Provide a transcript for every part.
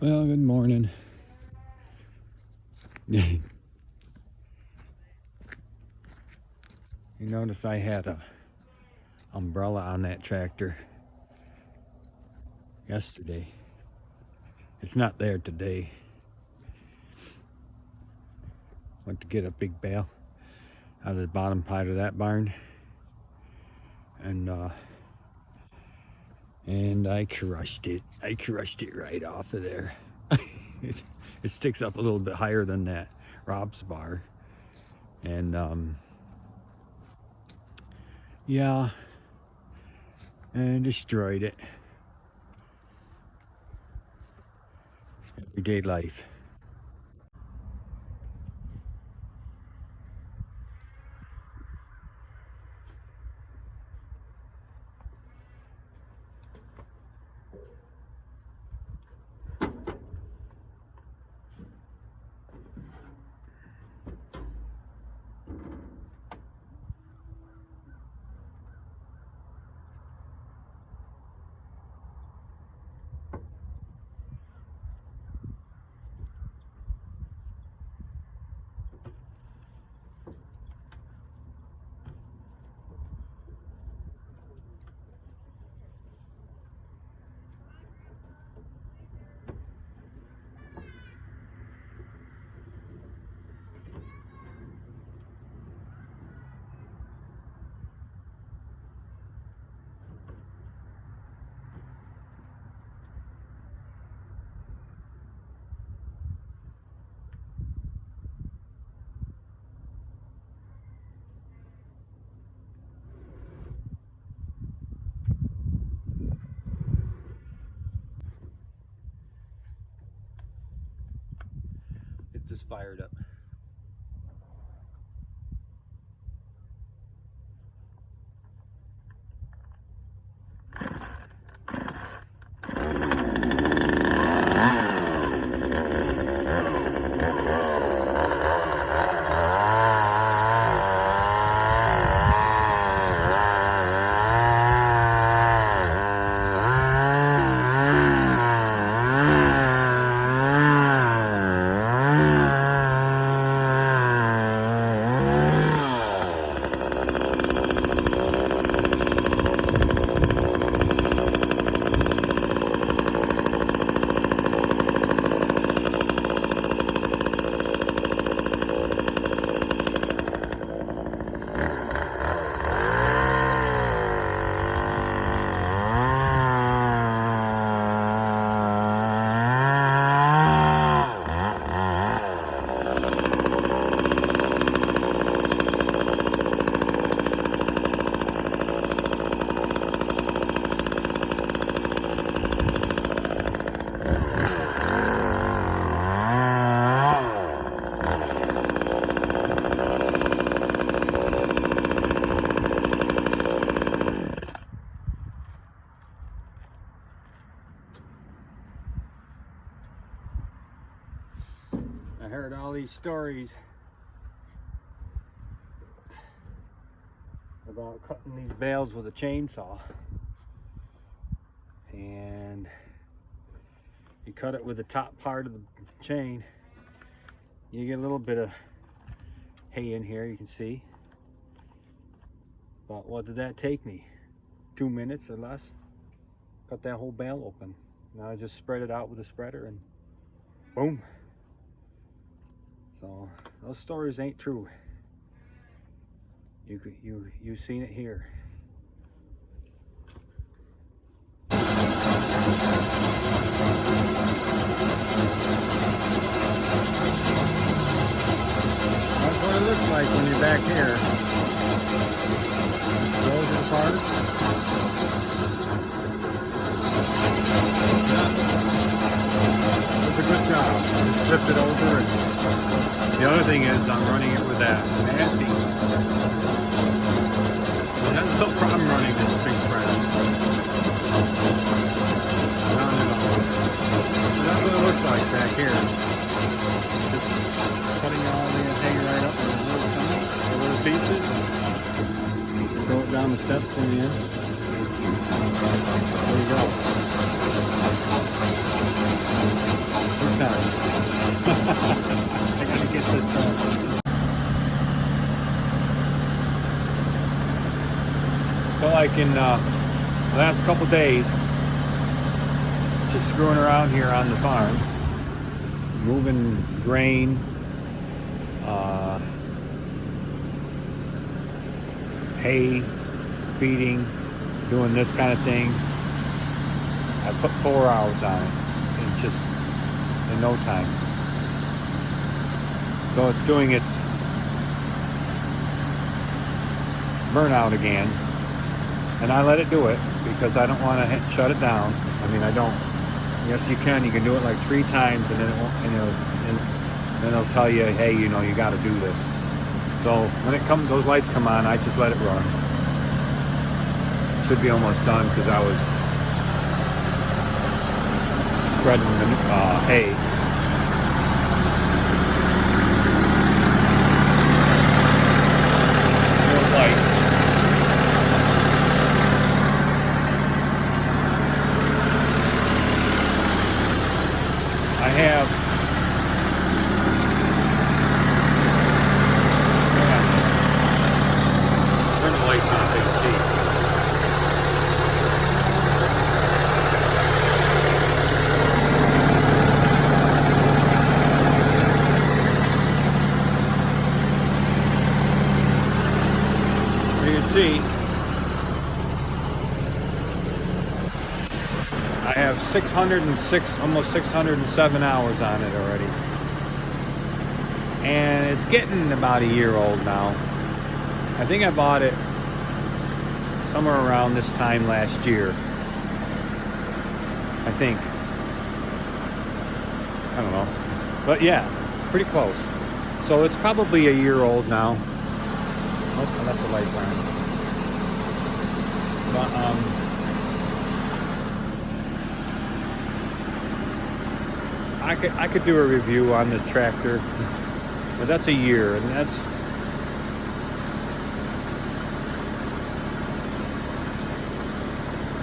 Well, good morning. You notice I had a umbrella on that tractor yesterday. It's not there today. Went to get a big bale out of the bottom part of that barn, and I crushed it. I crushed it right off of there. It sticks up a little bit higher than that Rob's bar, and yeah, and destroyed it. Everyday life. It just fired up. I heard all these stories about cutting these bales with a chainsaw, and you cut it with the top part of the chain, you get a little bit of hay in here, you can see. But what did that take me? 2 minutes or less? Cut that whole bale open. Now I just spread it out with a spreader and boom. So those stories ain't true. You seen it here. That's what it looks like when you're back here. Those are the parts. It's a good job. Just flip it over. And the other thing is I'm running it with that nasty. It has no problem running this big spreader. None at all. So that's what it looks like back here. Just cutting all the hay right up in little pieces. Throw it down the steps in the end. There you go. time. I gotta get this done. So like in the last couple days, just screwing around here on the farm, moving grain, hay, feeding, doing this kind of thing. I put 4 hours on it in just in no time. So it's doing its burnout again, and I let it do it because I don't want to shut it down. I mean, I don't. Yes, you can do it like 3 times, and then it won't, and then it'll tell you, hey, you got to do this. So when those lights come on, I just let it run. Should be almost done because I was spreading the hay. More light. I have turn the lights on so you can see. See, I have 606, almost 607 hours on it already, and it's getting about a year old now. I think I bought it somewhere around this time last year, I think. I don't know, but yeah, pretty close. So it's probably a year old now. Oh, I left the light on. But, I could do a review on this tractor, but that's a year, and that's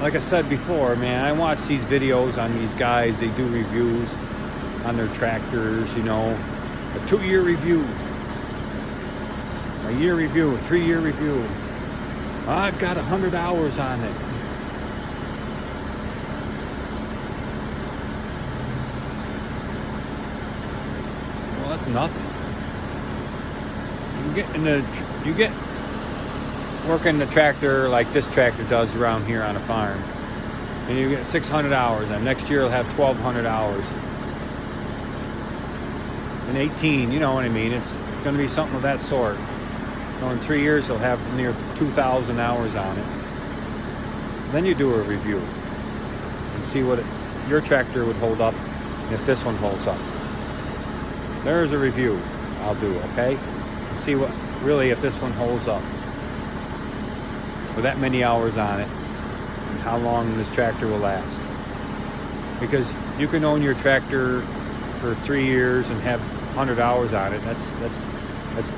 like I said before, man. I watch these videos on these guys. They do reviews on their tractors, a 2-year review, a year review, a 3-year review. I've got 100 hours on it. Well, that's nothing. You get working the tractor like this tractor does around here on a farm, and you get 600 hours, and next year you'll have 1,200 hours. And 18, you know what I mean? It's going to be something of that sort. In 3 years, they'll have near 2,000 hours on it. Then you do a review and see what your tractor would hold up and if this one holds up. There's a review I'll do, okay? See if this one holds up with that many hours on it and how long this tractor will last. Because you can own your tractor for 3 years and have 100 hours on it. That's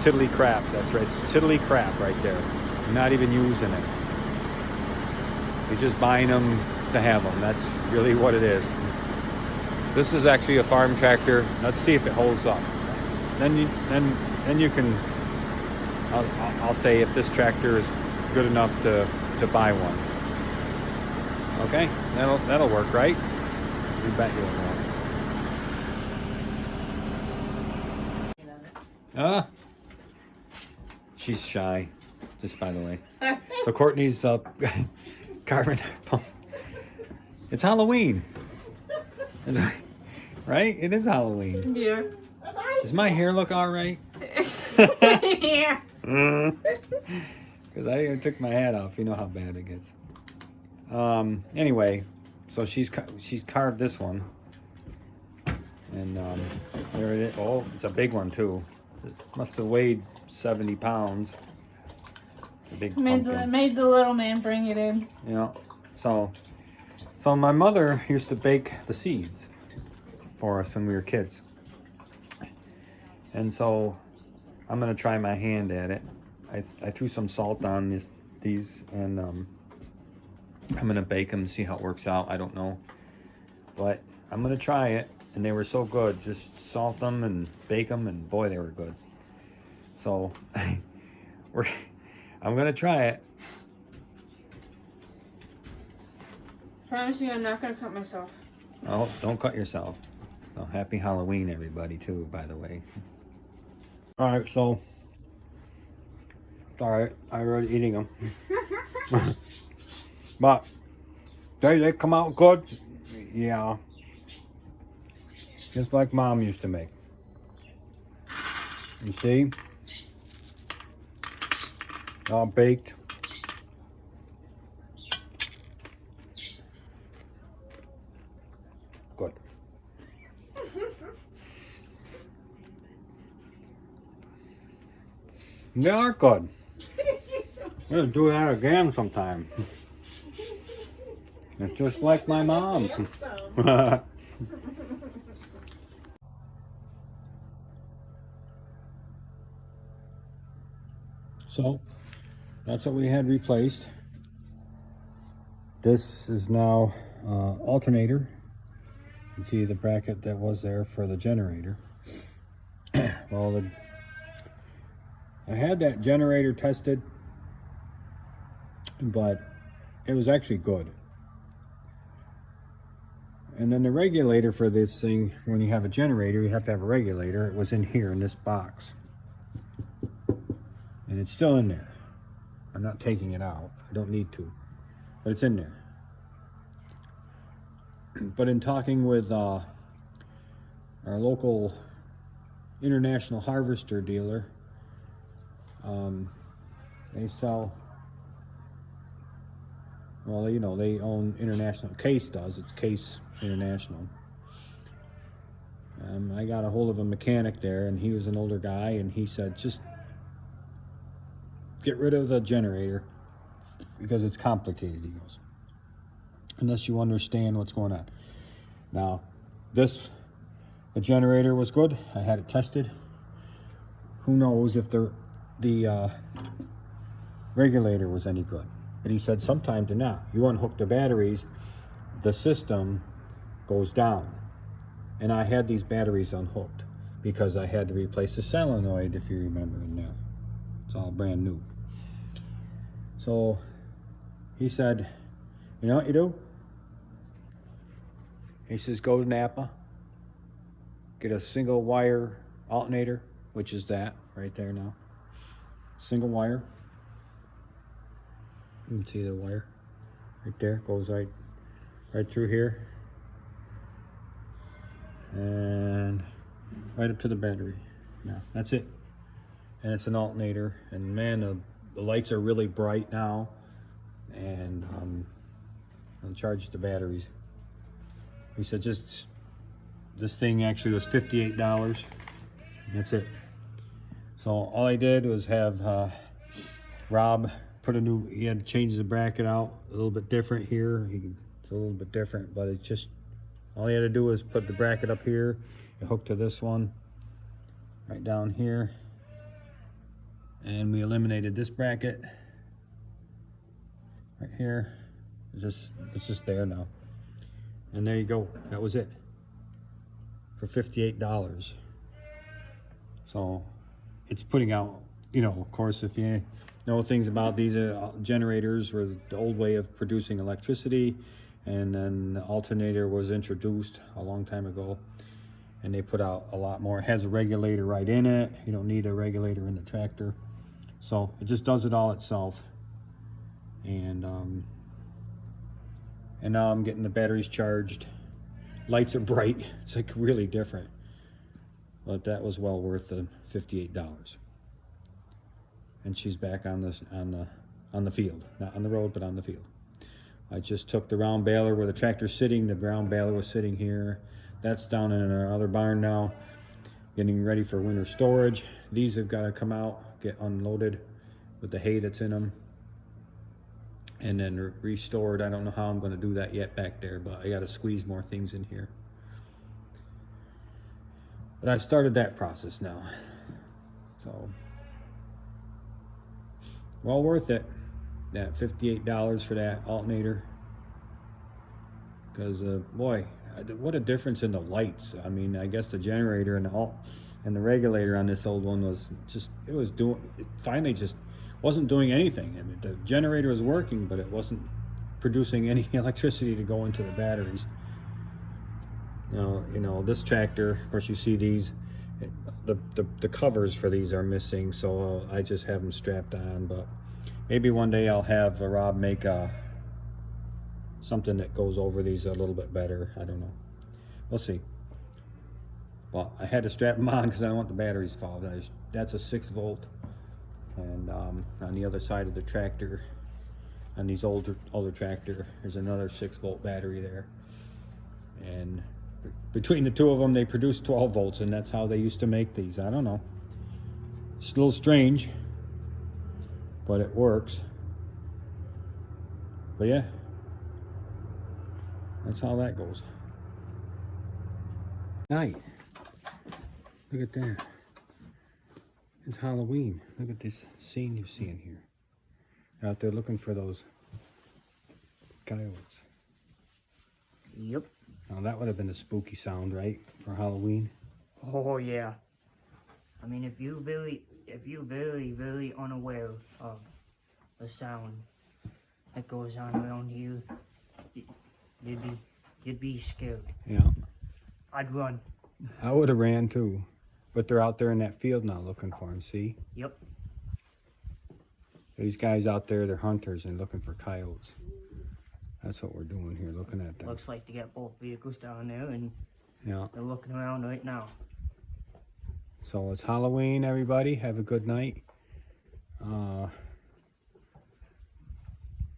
tiddly crap. That's right. It's tiddly crap right there. You're not even using it. You're just buying them to have them. That's really what it is. This is actually a farm tractor. Let's see if it holds up. Then you can. I'll say if this tractor is good enough to buy one. Okay, that'll work, right? You bet you will. She's shy, just by the way. So Courtney's carving her phone. It's Halloween. Right? It is Halloween. Yeah. Does my hair look all right? Yeah. Because I even took my hat off. You know how bad it gets. Anyway, so she's carved this one. And there it is. Oh, it's a big one too. It must have weighed 70 pounds. A big pumpkin. Made the little man bring it in. Yeah. So my mother used to bake the seeds for us when we were kids. And so I'm gonna try my hand at it. I threw some salt on these, and I'm gonna bake them and see how it works out. I don't know, but I'm gonna try it. and they were so good. Just salt them and bake them, and boy, they were good. So I'm gonna try it. Promise you I'm not gonna cut myself. Oh, don't cut yourself. Oh, happy Halloween, everybody, too, by the way. All right, so, all right, I already eating them. But they come out good. Yeah. Just like Mom used to make. You see? All baked. Good. They are good. We'll do that again sometime. It's just like my mom's. So, that's what we had replaced. This is now alternator. You can see the bracket that was there for the generator. Well, I had that generator tested, but it was actually good. And then the regulator for this thing, when you have a generator, you have to have a regulator. It was in here in this box. And it's still in there. I'm not taking it out. I don't need to. But it's in there. But in talking with our local international harvester dealer, they sell, well, you know, they own International. Case does. It's Case International. I got a hold of a mechanic there, and he was an older guy, and he said, just get rid of the generator because it's complicated, he goes, unless you understand what's going on. Now, the generator was good. I had it tested. Who knows if the regulator was any good. But he said sometimes they're not. You unhook the batteries, the system goes down. And I had these batteries unhooked because I had to replace the solenoid, if you remember in there. It's all brand new. So he said, you know what you do? He says, go to Napa, get a single wire alternator, which is that right there now. Single wire. You can see the wire right there, goes right through here and right up to the battery. Now that's it. And it's an alternator, and man, the lights are really bright now, and it charges the batteries. He said just this thing actually was $58. That's it. So all I did was have Rob put he had to change the bracket out a little bit different here. It's a little bit different, but it's just, all he had to do was put the bracket up here, you hook to this one right down here, and we eliminated this bracket right here. It's just there now, and there you go. That was it for $58. So it's putting out, you know, of course, if you know things about these generators, were the old way of producing electricity, and then the alternator was introduced a long time ago, and they put out a lot more. It has a regulator right in it. You don't need a regulator in the tractor, so it just does it all itself. And now I'm getting the batteries charged. Lights are bright. It's like really different, but that was well worth the $58. And she's back on the field, not on the road, but on the field. I just took the round baler where the tractor's sitting. The round baler was sitting here. That's down in our other barn now, getting ready for winter storage. These have got to come out, get unloaded with the hay that's in them, and then restored. I don't know how I'm going to do that yet back there, but I got to squeeze more things in here. But I started that process now, so well worth it. That $58 for that alternator, because boy, what a difference in the lights. I mean, I guess the generator and the regulator on this old one was just, it finally just wasn't doing anything. I mean, the generator was working, but it wasn't producing any electricity to go into the batteries. Now, you know, this tractor, of course, you see these, the covers for these are missing, so I just have them strapped on. But maybe one day I'll have Rob make something that goes over these a little bit better. I don't know. We'll see. Well, I had to strap them on because I don't want the batteries to fall. That's a 6-volt, and on the other side of the tractor, on these older tractor, there's another 6-volt battery there, and between the two of them they produce 12 volts, and that's how they used to make these. I don't know, it's a little strange, but it works. But yeah, that's how that goes. Night. Look at that. It's Halloween. Look at this scene you're seeing here. They're out there looking for those coyotes. Yep. Now that would have been a spooky sound, right, for Halloween? Oh yeah. I mean, if you're very unaware of the sound that goes on around you, you'd be scared. Yeah. I'd run. I would have ran too, but they're out there in that field now looking for him. See? Yep. These guys out there, they're hunters and looking for coyotes. That's what we're doing here, looking at them. Looks like they got both vehicles down there, and yeah, they're looking around right now. So it's Halloween, everybody. Have a good night.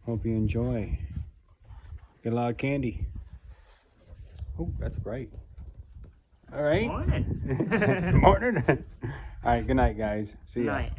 Hope you enjoy. Get a lot of candy. Oh, that's bright. All right. Morning. Morning. All right, good night, guys. See ya. Night.